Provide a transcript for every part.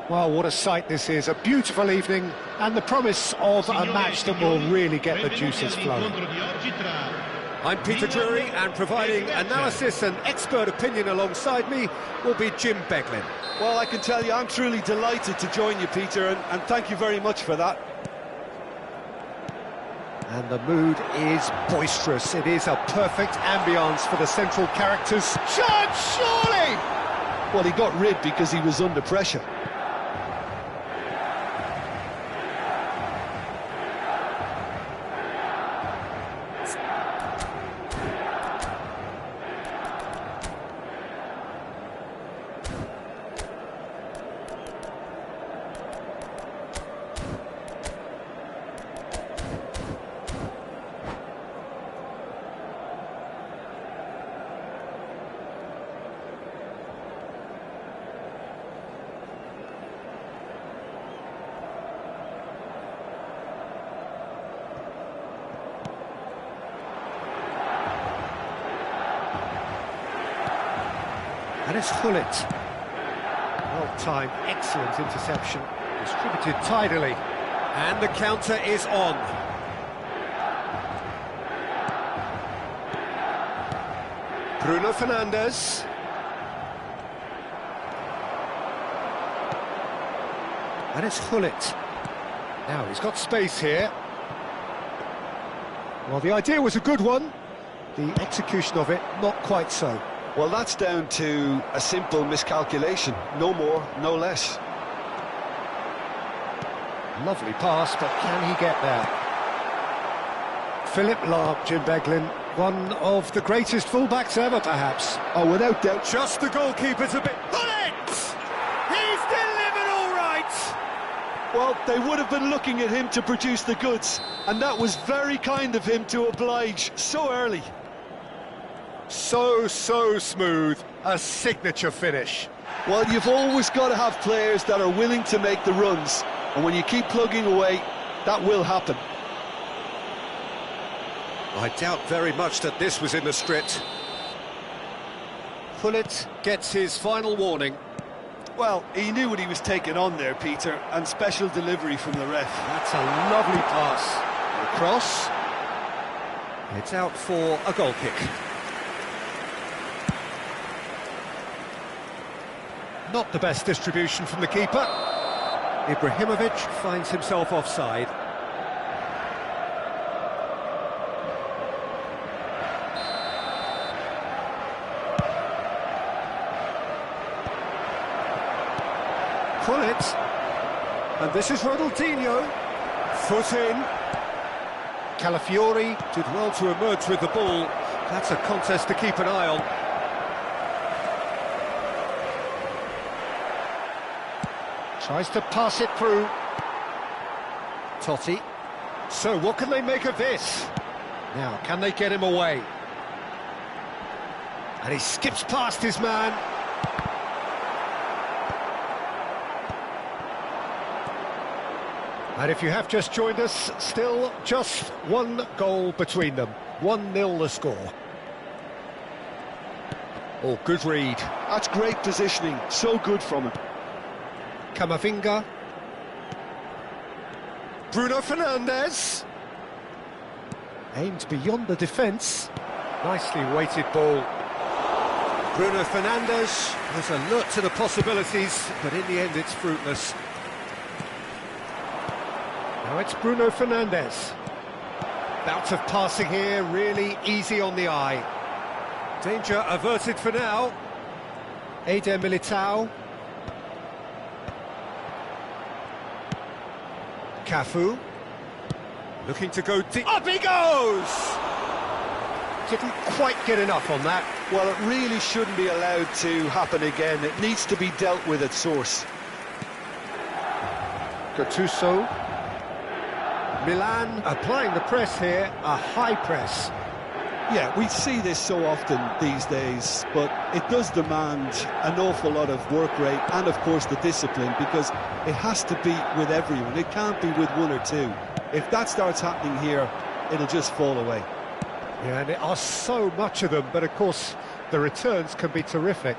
Well, what a sight this is, a beautiful evening, and the promise of a match that will really get the juices flowing. I'm Peter Drury, and providing analysis and expert opinion alongside me will be Jim Beglin. Well, I can tell you I'm truly delighted to join you, Peter, and thank you very much for that. And the mood is boisterous. It is a perfect ambience for the central characters. Shot, surely! Well, he got rid because he was under pressure. And it's Hullet. Well-timed, excellent interception. Distributed tidily. And the counter is on. Bruno Fernandes. And it's Hullet. Now he's got space here. Well, the idea was a good one. The execution of it, not quite so. Well, that's down to a simple miscalculation. No more, no less. Lovely pass, but can he get there? Philip Lahm, Jim Beglin, one of the greatest fullbacks ever, perhaps. Oh, without doubt. Just the goalkeeper's a bit... Hullet! He's delivered all right! Well, they would have been looking at him to produce the goods, and that was very kind of him to oblige so early. So smooth, a signature finish. Well, you've always got to have players that are willing to make the runs, and when you keep plugging away, that will happen. I doubt very much that this was in the script. Hullet gets his final warning. Well, he knew what he was taking on there, Peter, and special delivery from the ref. That's a lovely pass. The cross. It's out for a goal kick. Not the best distribution from the keeper. Ibrahimovic finds himself offside. Hullet. And this is Ronaldinho. Foot in. Calafiori Did well to emerge with the ball. That's a contest to keep an eye on. Tries to pass it through. Totti. So what can they make of this? Now, can they get him away? And he skips past his man. And if you have just joined us, still just one goal between them. 1-0 the score. Oh, good read. That's great positioning, so good from him. Camavinga. Bruno Fernandes. Aimed beyond the defence. Nicely weighted ball. Bruno Fernandes has alert to the possibilities, but in the end it's fruitless. Now it's Bruno Fernandes. Bout of passing here, really easy on the eye. Danger averted for now. Eder Militao. Cafu. Looking to go deep. Up he goes! Didn't quite get enough on that. Well, it really shouldn't be allowed to happen again. It needs to be dealt with at source. Gattuso. Milan applying the press here, a high press. Yeah, we see this so often these days, but it does demand an awful lot of work rate and, of course, the discipline, because it has to be with everyone. It can't be with one or two. If that starts happening here, it'll just fall away. Yeah, and there are so much of them, but of course the returns can be terrific.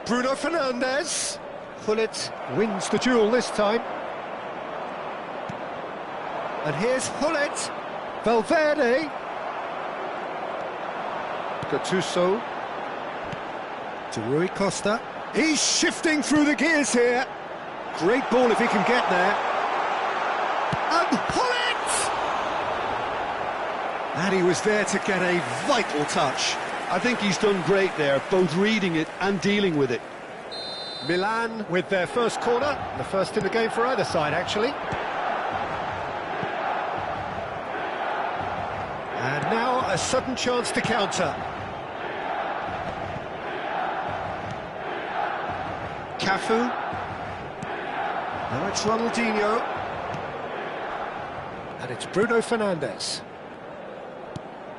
Bruno Fernandes. Gullit wins the duel this time. And here's Gullit. Valverde. Gattuso. To Rui Costa. He's shifting through the gears here. Great ball if he can get there. And Gullit! And he was there to get a vital touch. I think he's done great there, both reading it and dealing with it. Milan with their first corner, the first in the game for either side, actually. And now a sudden chance to counter. Cafu. Now it's Ronaldinho. And it's Bruno Fernandes.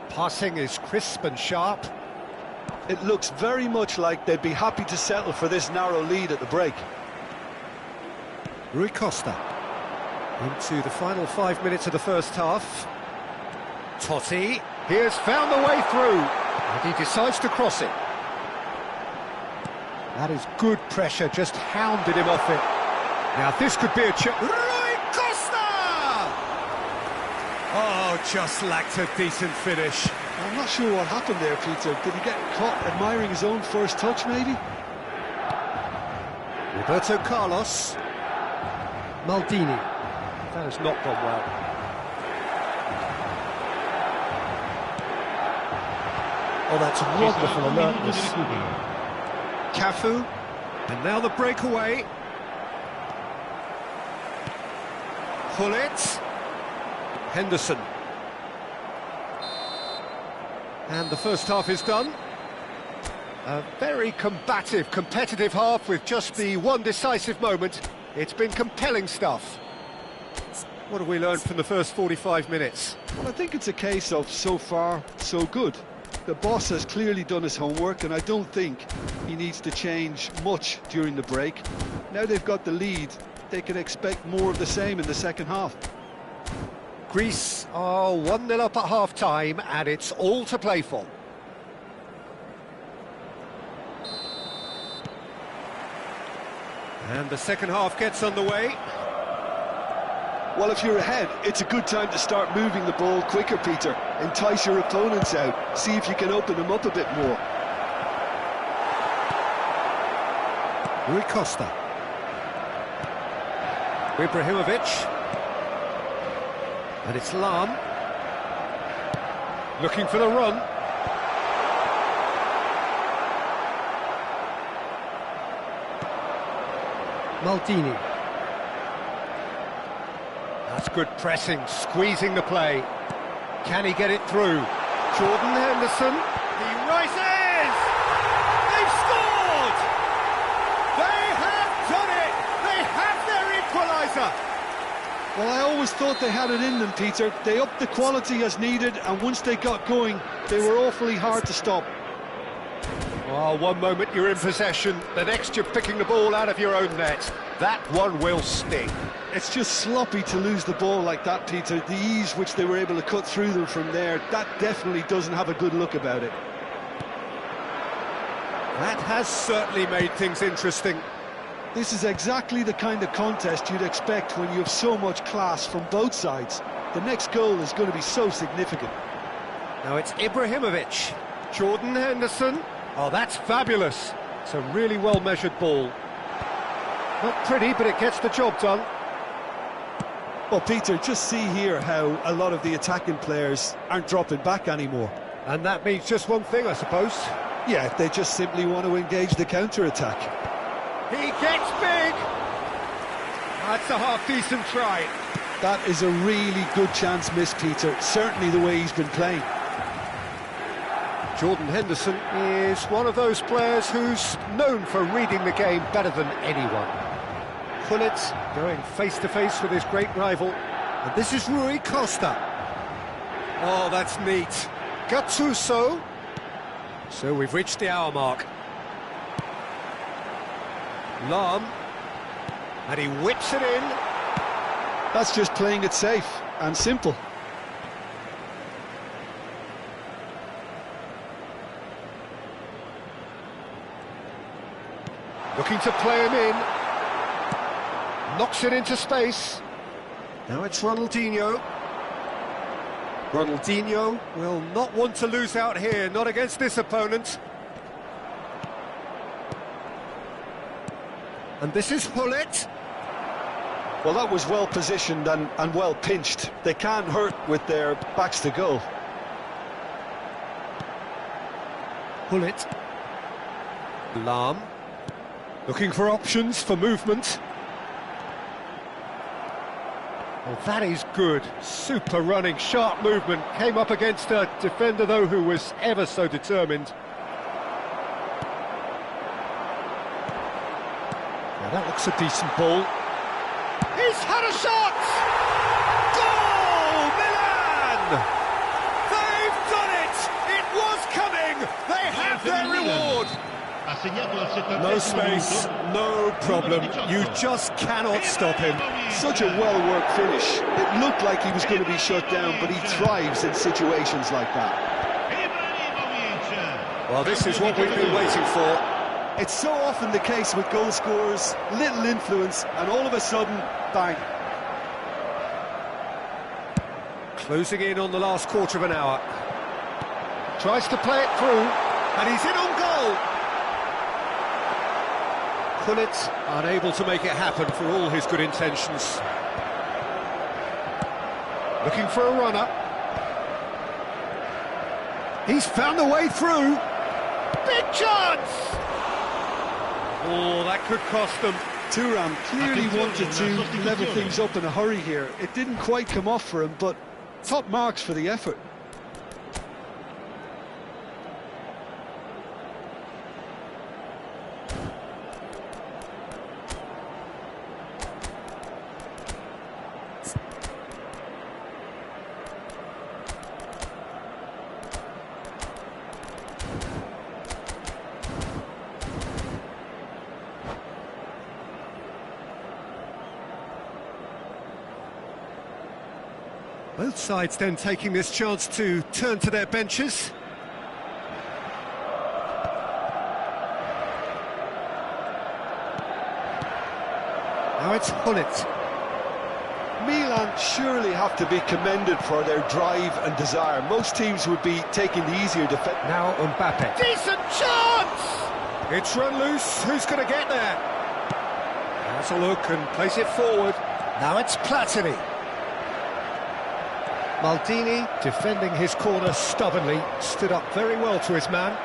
Passing is crisp and sharp. It looks very much like they'd be happy to settle for this narrow lead at the break. Rui Costa. Into the final 5 minutes of the first half. Totti. He has found the way through. And he decides to cross it. That is good pressure, just hounded him off it. Now this could be a chance. Rui Costa! Oh, just lacked a decent finish. I'm not sure what happened there, Peter. Did he get caught admiring his own first touch, maybe? Roberto Carlos. Maldini. That has not gone well. Oh, that's wonderful alertness. Cafu. And now the breakaway. Gullit. Henderson. And the first half is done. A very combative, competitive half with just the one decisive moment. It's been compelling stuff. What have we learned from the first 45 minutes? Well, I think it's a case of so far, so good. The boss has clearly done his homework, and I don't think he needs to change much during the break. Now they've got the lead, they can expect more of the same in the second half. Greece are 1-0 up at half-time, and it's all to play for. And the second half gets underway. Well, if you're ahead, it's a good time to start moving the ball quicker, Peter. Entice your opponents out, see if you can open them up a bit more. Rui Costa. Ibrahimovic. And it's Lam. Looking for the run. Maldini. That's good pressing, squeezing the play. Can he get it through? Jordan Henderson. He rises! They've scored! They have done it! They have their equaliser! Well, I always thought they had it in them, Peter. They upped the quality as needed, and once they got going, they were awfully hard to stop. Well, one moment you're in possession, the next you're picking the ball out of your own net. That one will sting. It's just sloppy to lose the ball like that, Peter. The ease which they were able to cut through them from there, that definitely doesn't have a good look about it. That has certainly made things interesting. This is exactly the kind of contest you'd expect when you have so much class from both sides. The next goal is going to be so significant. Now it's Ibrahimovic. Jordan Henderson. Oh, that's fabulous. It's a really well-measured ball. Not pretty, but it gets the job done. Well, Peter, just see here how a lot of the attacking players aren't dropping back anymore. And that means just one thing, I suppose. Yeah, they just simply want to engage the counter-attack. He gets big! That's a half-decent try. That is a really good chance missed, Peter. Certainly the way he's been playing. Jordan Henderson is one of those players who's known for reading the game better than anyone. Gullit going face-to-face with his great rival. And this is Rui Costa. Oh, that's neat. Gattuso. So we've reached the hour mark. Lam. And he whips it in. That's just playing it safe and simple. Looking to play him in. Knocks it into space. Now it's Ronaldinho. Ronaldinho will not want to lose out here, not against this opponent. And this is Hullet. Well, that was well positioned and well pinched. They can't hurt with their backs to goal. Hullet. Lahm. Looking for options for movement. Well, that is good. Super running, sharp movement. Came up against a defender, though, who was ever so determined. Now, that looks a decent ball. He's had a shot! Goal, Milan! They've done it! It was coming! They have their reward! No space, no problem. You just cannot stop him. Such a well-worked finish. It looked like he was going to be shut down, but he thrives in situations like that. Well, this is what we've been waiting for. It's so often the case with goal scorers, little influence, and all of a sudden, bang. Closing in on the last quarter of an hour. Tries to play it through, and he's in on goal. Hullet unable to make it happen for all his good intentions. Looking for a runner. He's found a way through. Big chance! Oh, that could cost them. Thuram clearly wanted to level things up in a hurry here. It didn't quite come off for him, but top marks for the effort. Both sides then taking this chance to turn to their benches. Now it's Hullet. Milan surely have to be commended for their drive and desire. Most teams would be taking the easier defense. Now Mbappe. Decent chance! It's run loose. Who's going to get there? Has a look and plays it forward. Now it's Platini. Maldini, defending his corner stubbornly, stood up very well to his man.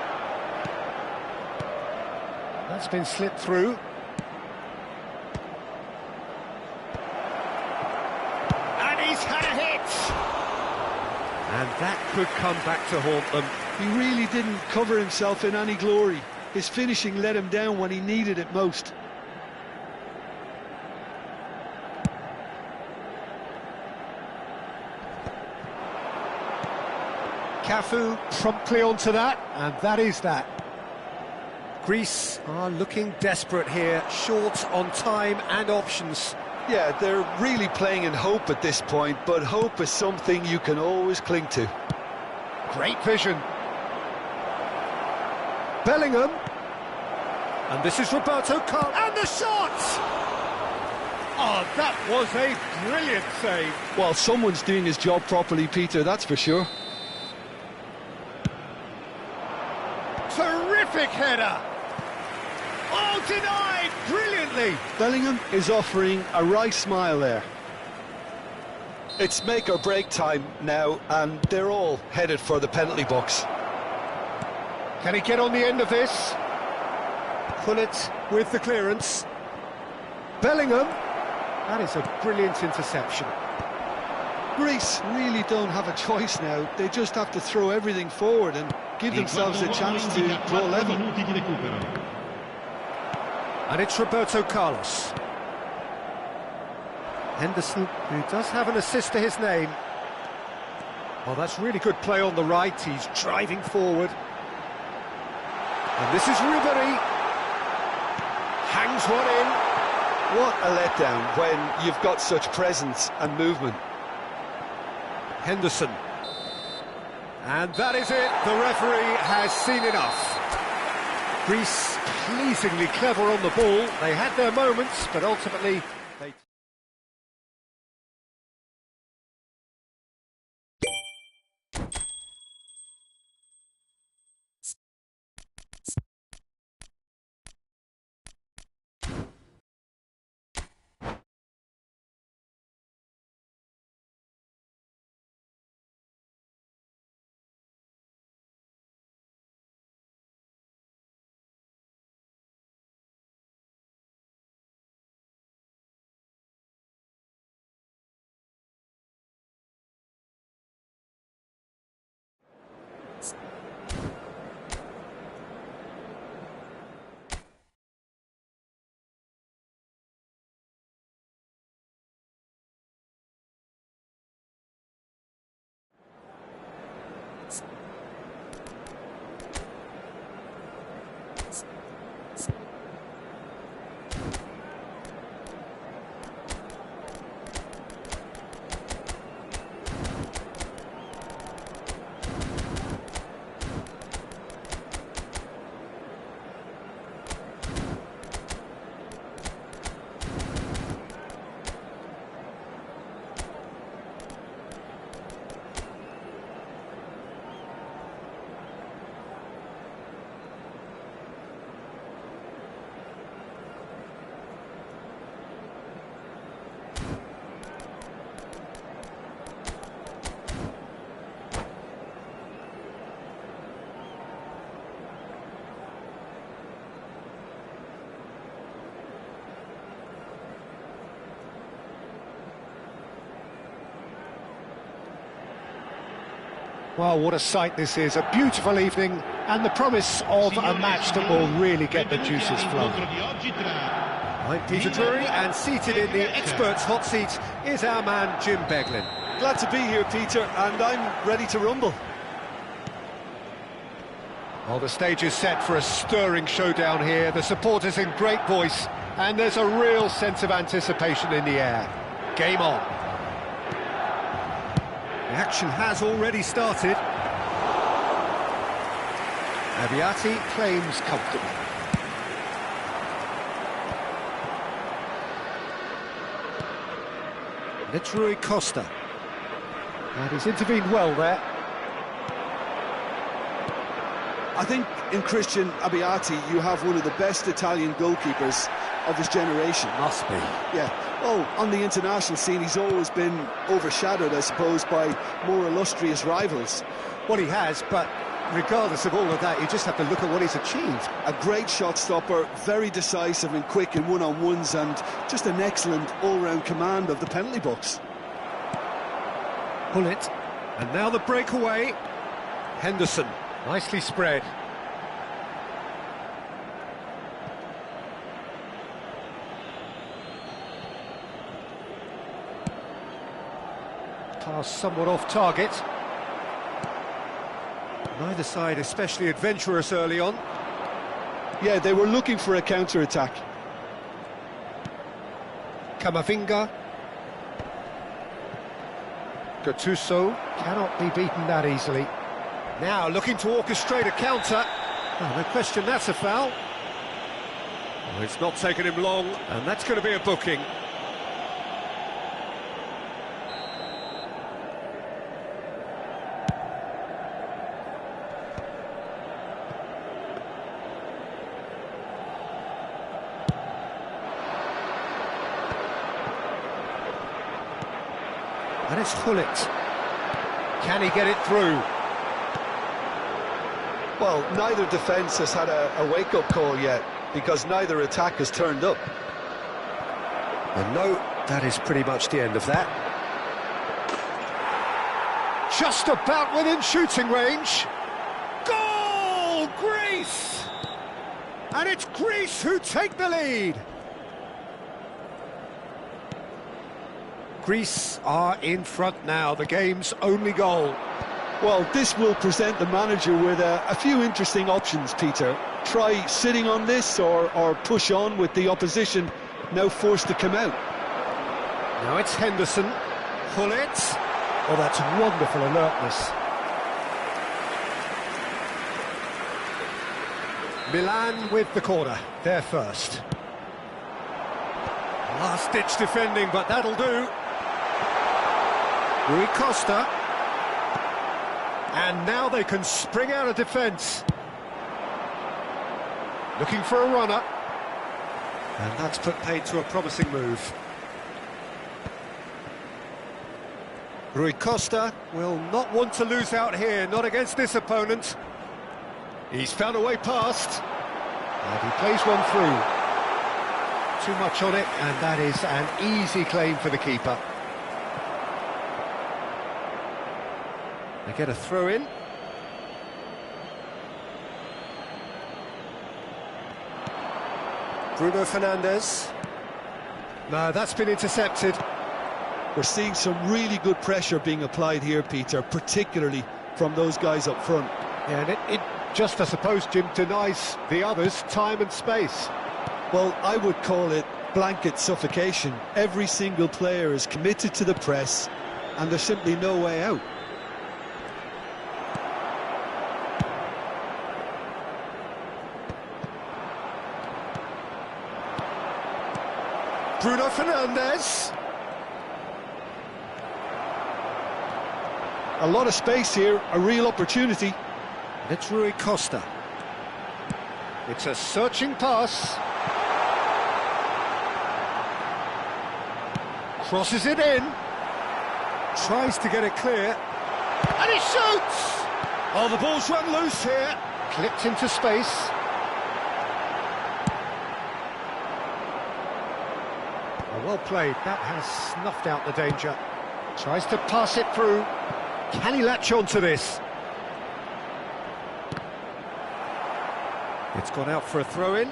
That's been slipped through. And he's had a hit! And that could come back to haunt them. He really didn't cover himself in any glory. His finishing let him down when he needed it most. Cafu promptly onto that, and that is that. Greece are looking desperate here, short on time and options. Yeah, they're really playing in hope at this point, but hope is something you can always cling to. Great vision. Bellingham. And this is Roberto Carlos. And the shot! Oh, that was a brilliant save. Well, someone's doing his job properly, Peter, that's for sure. Terrific header! Oh, denied brilliantly! Bellingham is offering a right smile there. It's make or break time now, and they're all headed for the penalty box. Can he get on the end of this? Hullet with the clearance. Bellingham. That is a brilliant interception. Greece really don't have a choice now. They just have to throw everything forward and give themselves a chance to draw level. And it's Roberto Carlos. Henderson, who does have an assist to his name. Oh, that's really good play on the right. He's driving forward. And this is Ribery. Hangs one in. What a letdown when you've got such presence and movement. Henderson. And that is it. The referee has seen enough. Greece pleasingly clever on the ball. They had their moments, but ultimately they... Well, what a sight this is, a beautiful evening, and the promise of a match that will really get the juices flowing. I'm Peter Drury, and seated in the experts' hot seat is our man Jim Beglin. Glad to be here, Peter, and I'm ready to rumble. Well, the stage is set for a stirring showdown here, the supporters in great voice, and there's a real sense of anticipation in the air. Game on. The action has already started. Abiati claims comfortably. And it's Rui Costa. And he's intervened well there. I think in Christian Abiati you have one of the best Italian goalkeepers of his generation. Must be. Yeah. Oh, on the international scene he's always been overshadowed, I suppose, by more illustrious rivals. Well, he has, but regardless of all of that, you just have to look at what he's achieved. A great shot stopper, very decisive and quick in one-on-ones, and just an excellent all-round command of the penalty box. Pull it, and now the breakaway. Henderson, nicely spread. Pass somewhat off target. Neither side especially adventurous early on. Yeah, they were looking for a counter-attack. Camavinga. Gattuso cannot be beaten that easily. Now looking to orchestrate a counter. Oh, no question that's a foul. Well, it's not taken him long, and that's going to be a booking. And it's Hullet. Can he get it through? Well, neither defence has had a wake-up call yet, because neither attack has turned up. And no, that is pretty much the end of that. Just about within shooting range. Goal, Greece! And it's Greece who take the lead. Greece are in front now, the game's only goal. Well, this will present the manager with a few interesting options, Peter. Try sitting on this or push on with the opposition now forced to come out. Now it's Henderson. Hullet. Oh, that's wonderful alertness. Milan with the corner, they're first. Last-ditch defending, but that'll do. Rui Costa. And now they can spring out of defence. Looking for a runner. And that's put paid to a promising move. Rui Costa will not want to lose out here, not against this opponent. He's found a way past. And he plays one through. Too much on it, and that is an easy claim for the keeper. They get a throw in. Bruno Fernandes. No, that's been intercepted. We're seeing some really good pressure being applied here, Peter, particularly from those guys up front. Yeah, and it just, I suppose, Jim, denies the others time and space. Well, I would call it blanket suffocation. Every single player is committed to the press, and there's simply no way out. Bruno Fernandes. A lot of space here, a real opportunity. It's Rui Costa. It's a searching pass. Crosses it in. Tries to get it clear. And he shoots! Oh, the ball's run loose here. Clipped into space. Oh, well played. That has snuffed out the danger. Tries to pass it through. Can he latch on to this? It's gone out for a throw-in.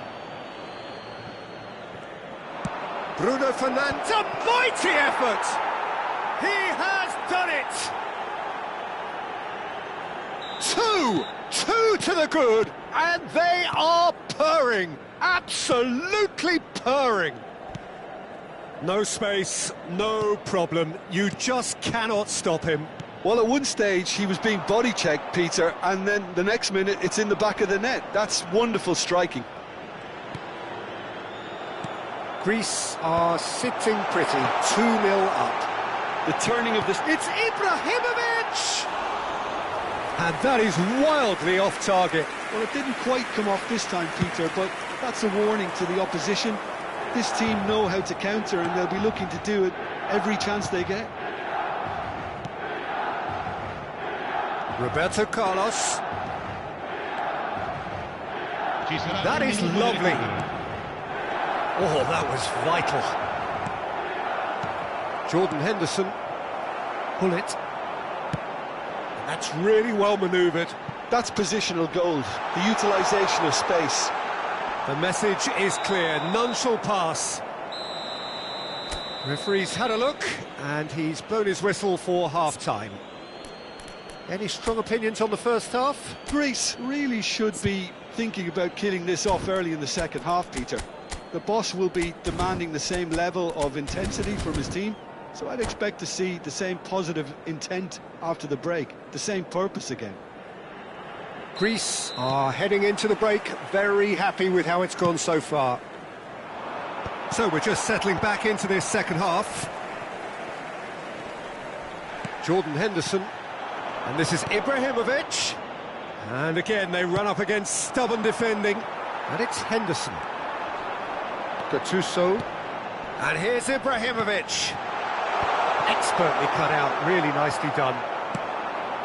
Bruno Fernandes, a mighty effort! He has done it! Two to the good, and they are purring, absolutely purring. No space, no problem, you just cannot stop him. Well, at one stage he was being body checked, Peter, and then the next minute it's in the back of the net. That's wonderful striking. Greece are sitting pretty, 2-0 up. The turning of this... It's Ibrahimovic! And that is wildly off target. Well, it didn't quite come off this time, Peter, but that's a warning to the opposition. This team know how to counter, and they'll be looking to do it every chance they get. Roberto Carlos. That is lovely. Oh, that was vital. Jordan Henderson. Pull it. That's really well manoeuvred. That's positional gold, the utilisation of space. The message is clear, none shall pass. Referee's had a look, and he's blown his whistle for half-time. Any strong opinions on the first half? Greece really should be thinking about killing this off early in the second half, Peter. The boss will be demanding the same level of intensity from his team, so I'd expect to see the same positive intent after the break, the same purpose again. Greece are heading into the break, very happy with how it's gone so far. So we're just settling back into this second half. Jordan Henderson, and this is Ibrahimovic. And again, they run up against stubborn defending, and it's Henderson. Gattuso, and here's Ibrahimovic. Expertly cut out, really nicely done.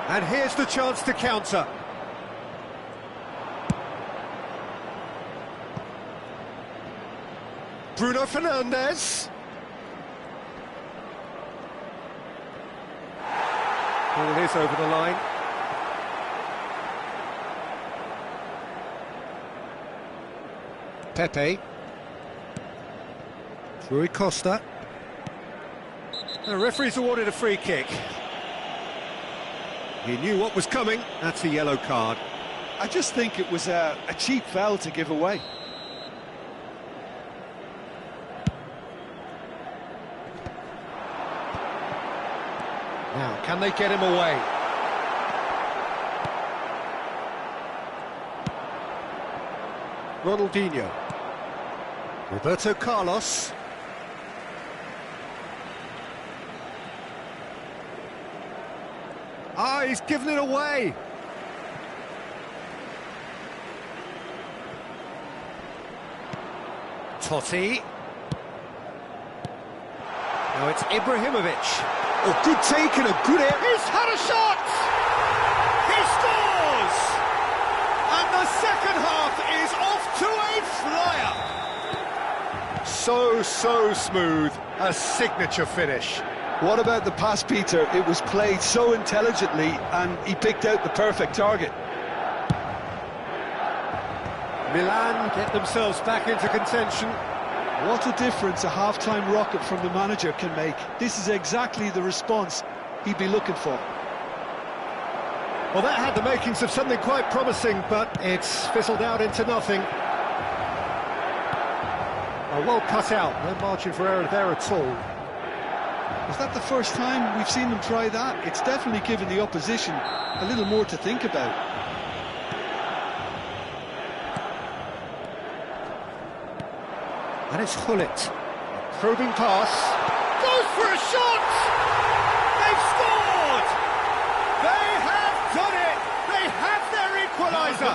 And here's the chance to counter. Bruno Fernandes. Ball is over the line. Pepe. Rui Costa. The referee's awarded a free kick. He knew what was coming. That's a yellow card. I just think it was a cheap foul to give away. Now, can they get him away? Ronaldinho. Roberto Carlos. Ah, he's given it away. Totti. Now it's Ibrahimovic. Oh, good take and a good air. He's had a shot! He scores! And the second half is off to a flyer. So smooth. A signature finish. What about the pass, Peter? It was played so intelligently and he picked out the perfect target. Milan get themselves back into contention. What a difference a half-time rocket from the manager can make. This is exactly the response he'd be looking for. Well, that had the makings of something quite promising, but it's fizzled out into nothing. Oh, well cut out, no margin for error there at all. Is that the first time we've seen them try that? It's definitely given the opposition a little more to think about. And it's Gullit. Probing pass. Goes for a shot! They've scored! They have done it! They have their equaliser!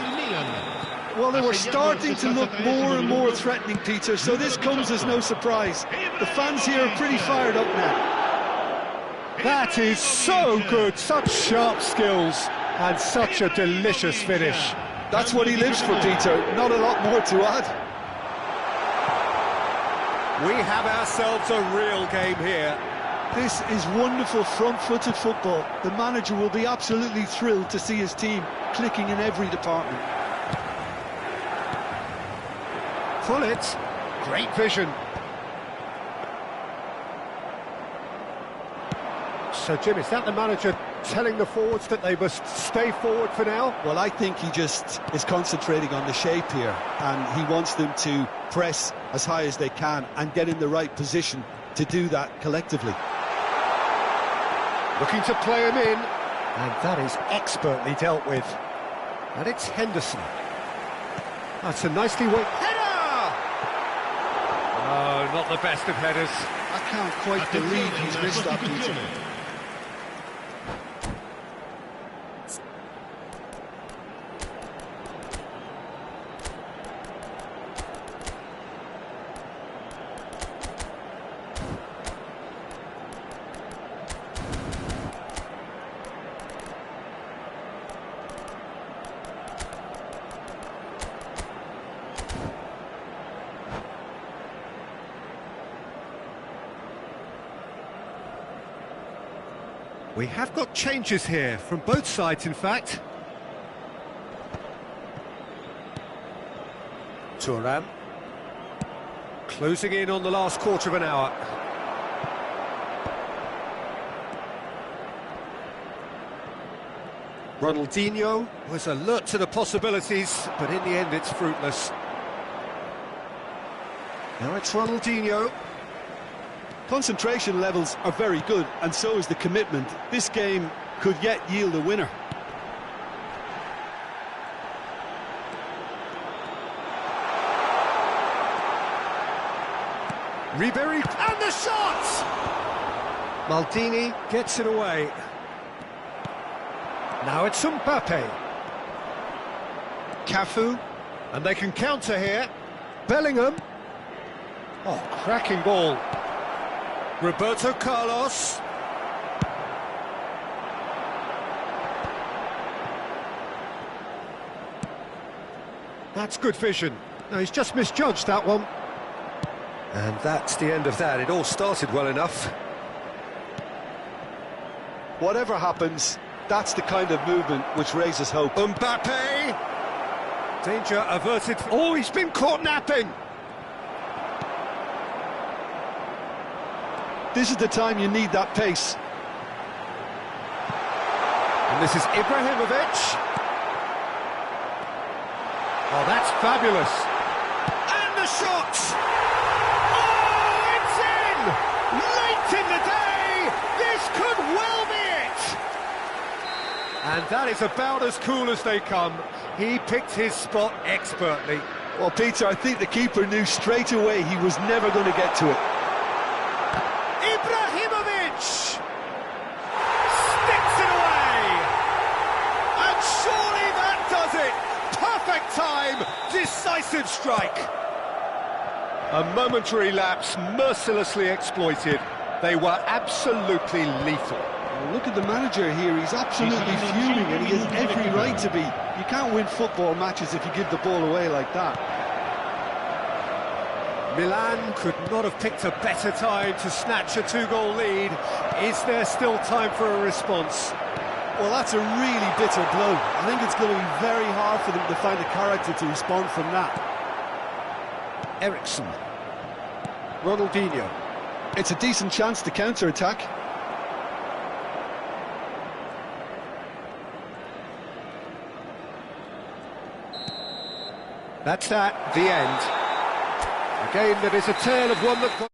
Well, they were starting to look more and more threatening, Peter, so this comes as no surprise. The fans here are pretty fired up now. That is so good, such sharp skills, and such a delicious finish. That's what he lives for, Peter, not a lot more to add. We have ourselves a real game here. This is wonderful front-footed football. The manager will be absolutely thrilled to see his team clicking in every department. Gullit, great vision. So, Jim, is that the manager telling the forwards that they must stay forward for now? Well, I think he just is concentrating on the shape here, and he wants them to press as high as they can and get in the right position to do that collectively. Looking to play him in, and that is expertly dealt with. And it's Henderson. That's a nicely worked header! Oh, not the best of headers. I can't quite believe he's missed that, Peter. We have got changes here, from both sides in fact. Thuram. Closing in on the last quarter of an hour. Ronaldinho was alert to the possibilities, but in the end it's fruitless. Now it's Ronaldinho. Concentration levels are very good, and so is the commitment. This game could yet yield a winner. Ribery, and the shot! Maldini gets it away. Now it's Mbappe. Cafu, and they can counter here. Bellingham. Oh, cracking ball. Roberto Carlos. That's good vision. No, he's just misjudged that one. And that's the end of that. It all started well enough. Whatever happens, that's the kind of movement which raises hope. Mbappe! Danger averted. Oh, he's been caught napping! This is the time you need that pace. And this is Ibrahimovic. Oh, that's fabulous. And the shot! Oh, it's in! Late in the day! This could well be it! And that is about as cool as they come. He picked his spot expertly. Well, Peter, I think the keeper knew straight away he was never going to get to it. Ibrahimovic sticks it away, and surely that does it. Perfect time, decisive strike. A momentary lapse mercilessly exploited. They were absolutely lethal. Well, look at the manager here, he's absolutely fuming, and he has every right to be. You can't win football matches if you give the ball away like that. Milan could not have picked a better time to snatch a two-goal lead. Is there still time for a response? Well, that's a really bitter blow. I think it's going to be very hard for them to find the character to respond from that. Eriksson. Ronaldinho. It's a decent chance to counter-attack. That's that, the end. A game that is a tale of one that...